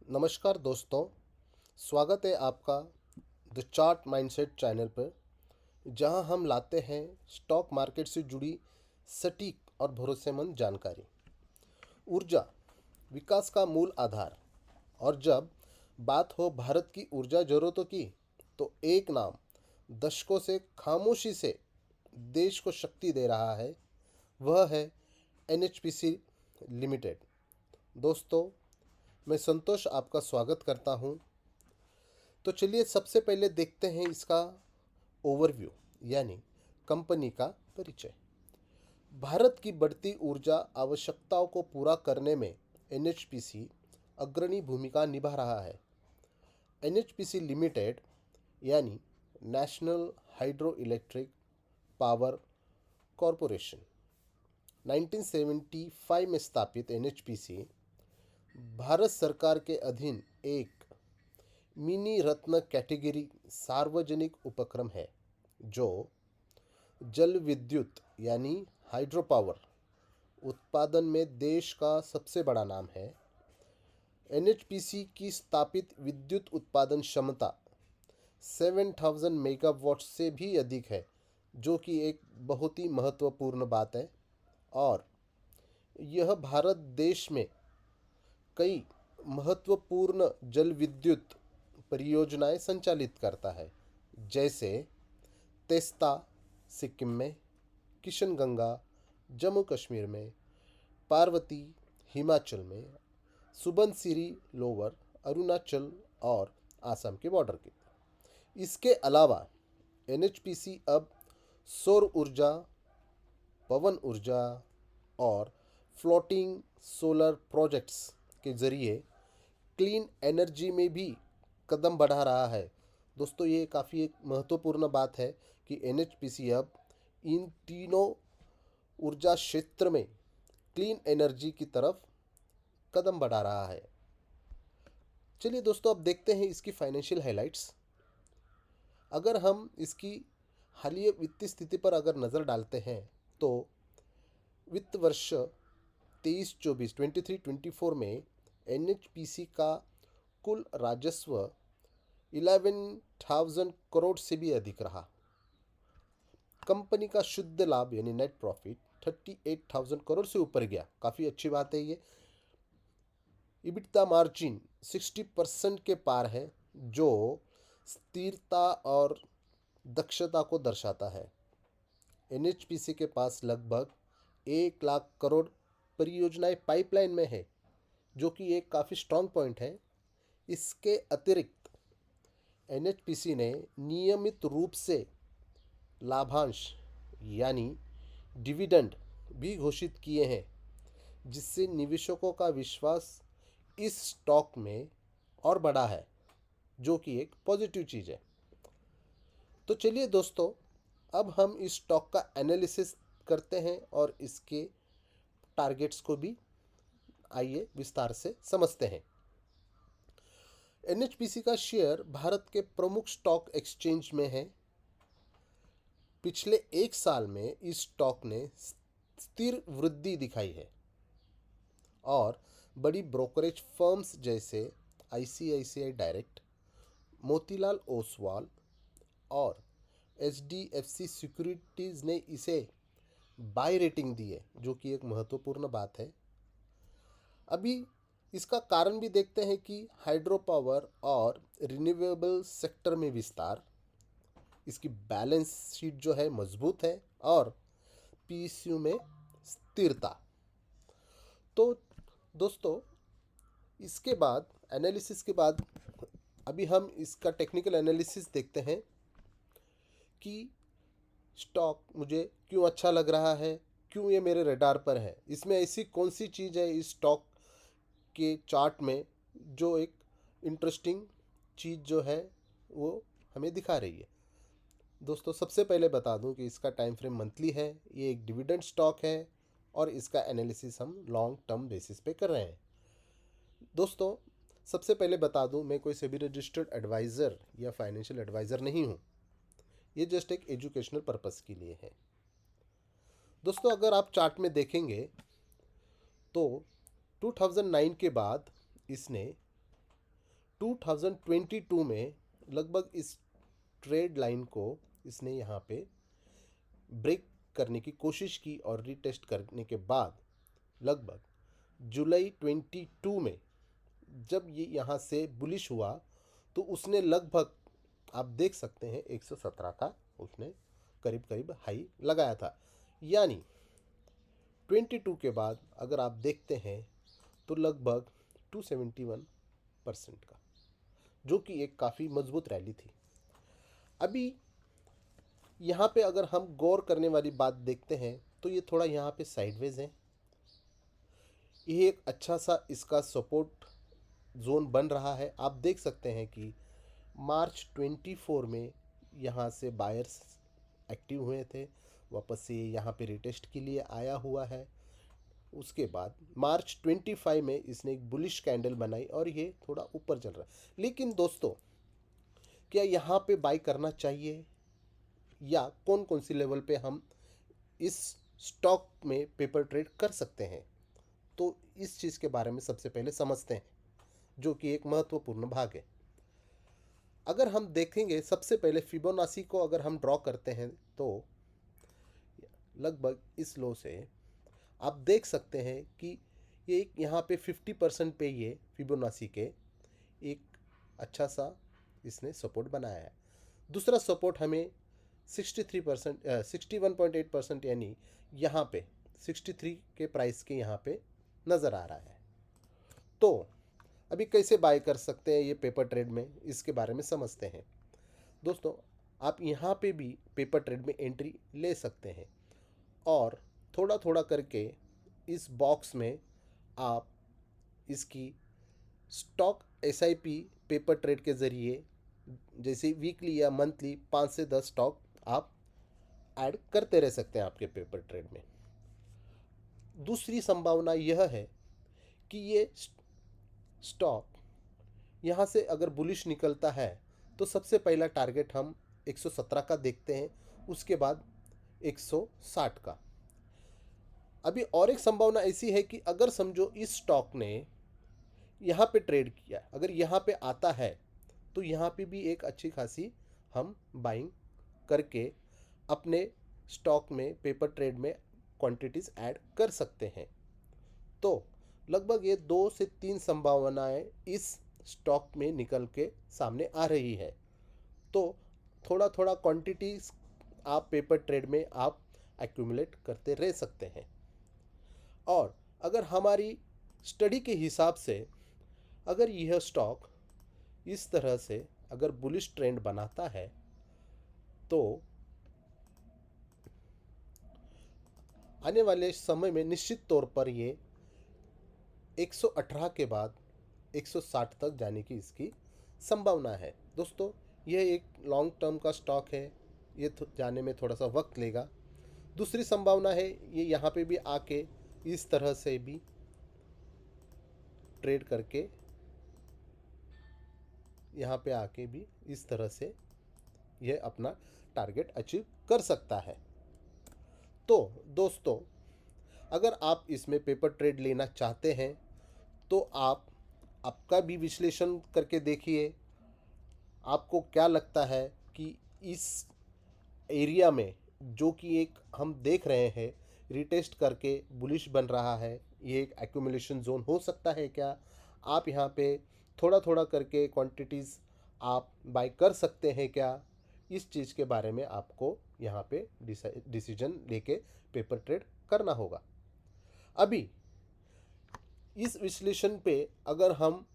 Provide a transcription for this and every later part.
नमस्कार दोस्तों। स्वागत है आपका द चार्ट माइंडसेट चैनल पर, जहां हम लाते हैं स्टॉक मार्केट से जुड़ी सटीक और भरोसेमंद जानकारी। ऊर्जा विकास का मूल आधार। और जब बात हो भारत की ऊर्जा ज़रूरतों की, तो एक नाम दशकों से खामोशी से देश को शक्ति दे रहा है, वह है एनएचपीसी लिमिटेड। दोस्तों, मैं संतोष आपका स्वागत करता हूं। तो चलिए सबसे पहले देखते हैं इसका ओवरव्यू, यानी कंपनी का परिचय। भारत की बढ़ती ऊर्जा आवश्यकताओं को पूरा करने में एनएचपीसी अग्रणी भूमिका निभा रहा है। एनएचपीसी लिमिटेड यानी national hydro electric power corporation 1975 में स्थापित एनएचपीसी भारत सरकार के अधीन एक मिनी रत्न कैटेगरी सार्वजनिक उपक्रम है, जो जल विद्युत यानी हाइड्रो पावर उत्पादन में देश का सबसे बड़ा नाम है। एनएचपीसी की स्थापित विद्युत उत्पादन क्षमता 7000 मेगावाट से भी अधिक है, जो कि एक बहुत ही महत्वपूर्ण बात है। और यह भारत देश में कई महत्वपूर्ण जल विद्युत परियोजनाएं संचालित करता है, जैसे तेस्ता सिक्किम में, किशनगंगा जम्मू कश्मीर में, पार्वती हिमाचल में, सुबनसिरी लोअर अरुणाचल और आसाम के बॉर्डर के। इसके अलावा एनएचपीसी अब सौर ऊर्जा, पवन ऊर्जा और फ्लोटिंग सोलर प्रोजेक्ट्स के जरिए क्लीन एनर्जी में भी कदम बढ़ा रहा है। दोस्तों, ये काफ़ी एक महत्वपूर्ण बात है कि एनएचपीसी अब इन तीनों ऊर्जा क्षेत्र में क्लीन एनर्जी की तरफ कदम बढ़ा रहा है। चलिए दोस्तों, अब देखते हैं इसकी फाइनेंशियल हाइलाइट्स। अगर हम इसकी हालिया वित्तीय स्थिति पर अगर नज़र डालते हैं, तो वित्त वर्ष 23-24 23-24 में एनएचपीसी का कुल राजस्व 11,000 करोड़ से भी अधिक रहा। कंपनी का शुद्ध लाभ यानी नेट प्रॉफिट 38,000 करोड़ से ऊपर गया। काफ़ी अच्छी बात है ये। इबिटा मार्जिन 60% के पार है, जो स्थिरता और दक्षता को दर्शाता है। एनएचपीसी के पास लगभग 1 लाख करोड़ परियोजनाएं पाइपलाइन में है, जो कि एक काफ़ी स्ट्रॉन्ग पॉइंट है। इसके अतिरिक्त एनएचपीसी ने नियमित रूप से लाभांश यानी डिविडेंड भी घोषित किए हैं, जिससे निवेशकों का विश्वास इस स्टॉक में और बढ़ा है, जो कि एक पॉजिटिव चीज़ है। तो चलिए दोस्तों, अब हम इस स्टॉक का एनालिसिस करते हैं और इसके टारगेट्स को भी आइए विस्तार से समझते हैं। एनएचपीसी का शेयर भारत के प्रमुख स्टॉक एक्सचेंज में है। पिछले एक साल में इस स्टॉक ने स्थिर वृद्धि दिखाई है और बड़ी ब्रोकरेज फर्म्स जैसे आईसीआईसीआई डायरेक्ट, मोतीलाल ओसवाल और एचडीएफसी सिक्योरिटीज़ ने इसे बाय रेटिंग दी है, जो कि एक महत्वपूर्ण बात है। अभी इसका कारण भी देखते हैं कि हाइड्रो पावर और रिन्यूएबल सेक्टर में विस्तार, इसकी बैलेंस शीट जो है मजबूत है, और पीएसयू में स्थिरता। तो दोस्तों, इसके बाद एनालिसिस के बाद अभी हम इसका टेक्निकल एनालिसिस देखते हैं कि स्टॉक मुझे क्यों अच्छा लग रहा है, क्यों ये मेरे रडार पर है। इसमें ऐसी कौन सी चीज़ है इस स्टॉक के चार्ट में जो एक इंटरेस्टिंग चीज़ जो है वो हमें दिखा रही है। दोस्तों, सबसे पहले बता दूं कि इसका टाइम फ्रेम मंथली है, ये एक डिविडेंड स्टॉक है और इसका एनालिसिस हम लॉन्ग टर्म बेसिस पे कर रहे हैं। दोस्तों, सबसे पहले बता दूं, मैं कोई सेबी रजिस्टर्ड एडवाइज़र या फाइनेंशियल एडवाइज़र नहीं हूं। ये जस्ट एक एजुकेशनल पर्पस के लिए है। दोस्तों, अगर आप चार्ट में देखेंगे तो 2009 के बाद इसने 2022 में लगभग इस ट्रेड लाइन को इसने यहाँ पे ब्रेक करने की कोशिश की और रीटेस्ट करने के बाद लगभग जुलाई 22 में जब ये यहाँ से बुलिश हुआ तो उसने लगभग आप देख सकते हैं 117 का उसने करीब करीब हाई लगाया था। यानी 22 के बाद अगर आप देखते हैं तो लगभग 271% का, जो कि एक काफ़ी मजबूत रैली थी। अभी यहाँ पे अगर हम गौर करने वाली बात देखते हैं तो ये थोड़ा यहाँ पे साइडवेज है। ये एक अच्छा सा इसका सपोर्ट जोन बन रहा है। आप देख सकते हैं कि मार्च 24 में यहाँ से बायर्स एक्टिव हुए थे, वापस से यहाँ पे रिटेस्ट के लिए आया हुआ है। उसके बाद मार्च 25 में इसने एक बुलिश कैंडल बनाई और ये थोड़ा ऊपर चल रहा है। लेकिन दोस्तों, क्या यहाँ पे बाई करना चाहिए या कौन कौन सी लेवल पे हम इस स्टॉक में पेपर ट्रेड कर सकते हैं, तो इस चीज़ के बारे में सबसे पहले समझते हैं, जो कि एक महत्वपूर्ण भाग है। अगर हम देखेंगे सबसे पहले फिबोनाची को अगर हम ड्रॉ करते हैं तो लगभग इस लो से आप देख सकते हैं कि ये एक यहाँ पे 50% पे ये फिबोनाची के एक अच्छा सा इसने सपोर्ट बनाया है। दूसरा सपोर्ट हमें 63% 61.8% यानी यहाँ पे 63 के प्राइस के यहाँ पे नज़र आ रहा है। तो अभी कैसे बाय कर सकते हैं ये पेपर ट्रेड में, इसके बारे में समझते हैं। दोस्तों, आप यहाँ पे भी पेपर ट्रेड में एंट्री ले सकते हैं और थोड़ा थोड़ा करके इस बॉक्स में आप इसकी स्टॉक एसआईपी पेपर ट्रेड के ज़रिए जैसे वीकली या मंथली 5 से 10 स्टॉक आप ऐड करते रह सकते हैं आपके पेपर ट्रेड में। दूसरी संभावना यह है कि ये स्टॉक यहाँ से अगर बुलिश निकलता है तो सबसे पहला टारगेट हम 117 का देखते हैं, उसके बाद 160 का। अभी और एक संभावना ऐसी है कि अगर समझो इस स्टॉक ने यहाँ पे ट्रेड किया, अगर यहाँ पे आता है तो यहाँ पे भी एक अच्छी खासी हम बाइंग करके अपने स्टॉक में पेपर ट्रेड में क्वांटिटीज़ ऐड कर सकते हैं। तो लगभग ये 2 से 3 संभावनाएं इस स्टॉक में निकल के सामने आ रही है। तो थोड़ा थोड़ा क्वांटिटीज़ आप पेपर ट्रेड में आप एक्यूमुलेट करते रह सकते हैं। और अगर हमारी स्टडी के हिसाब से अगर यह स्टॉक इस तरह से अगर बुलिश ट्रेंड बनाता है तो आने वाले समय में निश्चित तौर पर ये 118 के बाद 160 तक जाने की इसकी संभावना है। दोस्तों, यह एक लॉन्ग टर्म का स्टॉक है, ये जाने में थोड़ा सा वक्त लेगा। दूसरी संभावना है ये यहाँ पे भी आके इस तरह से भी ट्रेड करके यहाँ पे आके भी इस तरह से यह अपना टारगेट अचीव कर सकता है। तो दोस्तों, अगर आप इसमें पेपर ट्रेड लेना चाहते हैं तो आप आपका भी विश्लेषण करके देखिए, आपको क्या लगता है कि इस एरिया में जो कि एक हम देख रहे हैं रिटेस्ट करके बुलिश बन रहा है, ये एक एक्यूमुलेशन जोन हो सकता है क्या? आप यहाँ पे थोड़ा थोड़ा करके क्वांटिटीज़ आप बाय कर सकते हैं क्या? इस चीज़ के बारे में आपको यहाँ पे डिसीजन लेके पेपर ट्रेड करना होगा। अभी इस विश्लेषण पे अगर हम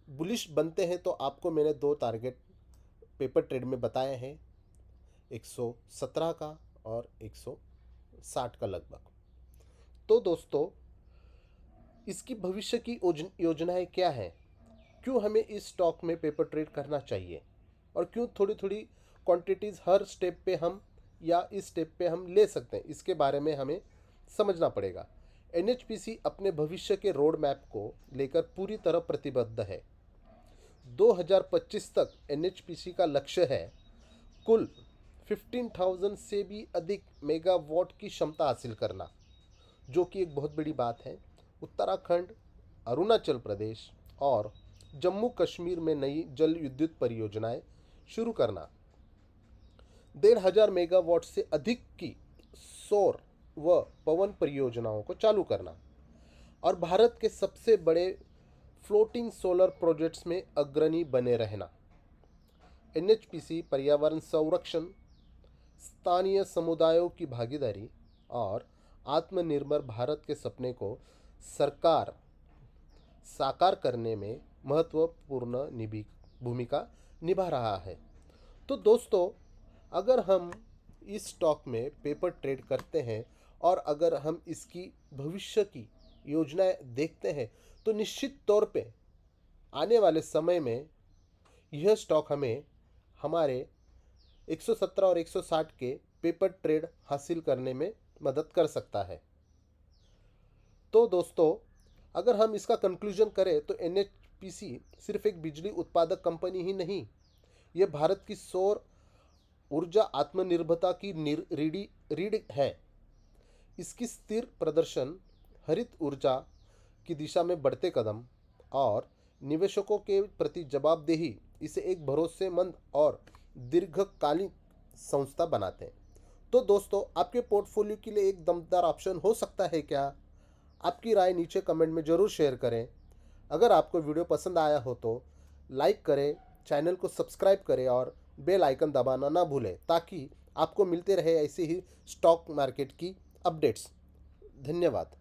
बुलिश बनते हैं तो आपको मैंने 2 टारगेट पेपर ट्रेड में बताए हैं, 117 का और 160 का लगभग। तो दोस्तों, इसकी भविष्य की योजनाएं क्या हैं? क्यों हमें इस स्टॉक में पेपर ट्रेड करना चाहिए और क्यों थोड़ी थोड़ी क्वांटिटीज़ हर स्टेप पे हम या इस स्टेप पे हम ले सकते हैं, इसके बारे में हमें समझना पड़ेगा। एनएचपीसी अपने भविष्य के रोड मैप को लेकर पूरी तरह प्रतिबद्ध है। 2025 तक एनएचपीसी का लक्ष्य है कुल 15,000 से भी अधिक मेगावाट की क्षमता हासिल करना, जो कि एक बहुत बड़ी बात है। उत्तराखंड, अरुणाचल प्रदेश और जम्मू कश्मीर में नई जल विद्युत परियोजनाएं शुरू करना, 1,500 मेगावाट से अधिक की सौर व पवन परियोजनाओं को चालू करना और भारत के सबसे बड़े फ्लोटिंग सोलर प्रोजेक्ट्स में अग्रणी बने रहना। एनएचपीसी पर्यावरण संरक्षण, स्थानीय समुदायों की भागीदारी और आत्मनिर्भर भारत के सपने को सरकार साकार करने में महत्वपूर्ण भूमिका निभा रहा है। तो दोस्तों, अगर हम इस स्टॉक में पेपर ट्रेड करते हैं और अगर हम इसकी भविष्य की योजनाएं देखते हैं तो निश्चित तौर पे आने वाले समय में यह स्टॉक हमें हमारे 117 और 160 के पेपर ट्रेड हासिल करने में मदद कर सकता है। तो दोस्तों, अगर हम इसका कंक्लूजन करें तो एनएचपीसी सिर्फ एक बिजली उत्पादक कंपनी ही नहीं, यह भारत की सौर ऊर्जा आत्मनिर्भरता की रीढ़ है। इसकी स्थिर प्रदर्शन, हरित ऊर्जा की दिशा में बढ़ते कदम और निवेशकों के प्रति जवाबदेही इसे एक भरोसेमंद और दीर्घकालिक संस्था बनाते हैं। तो दोस्तों, आपके पोर्टफोलियो के लिए एक दमदार ऑप्शन हो सकता है क्या? आपकी राय नीचे कमेंट में ज़रूर शेयर करें। अगर आपको वीडियो पसंद आया हो तो लाइक करें, चैनल को सब्सक्राइब करें और बेल आइकन दबाना ना भूलें ताकि आपको मिलते रहे ऐसे ही स्टॉक मार्केट की अपडेट्स। धन्यवाद।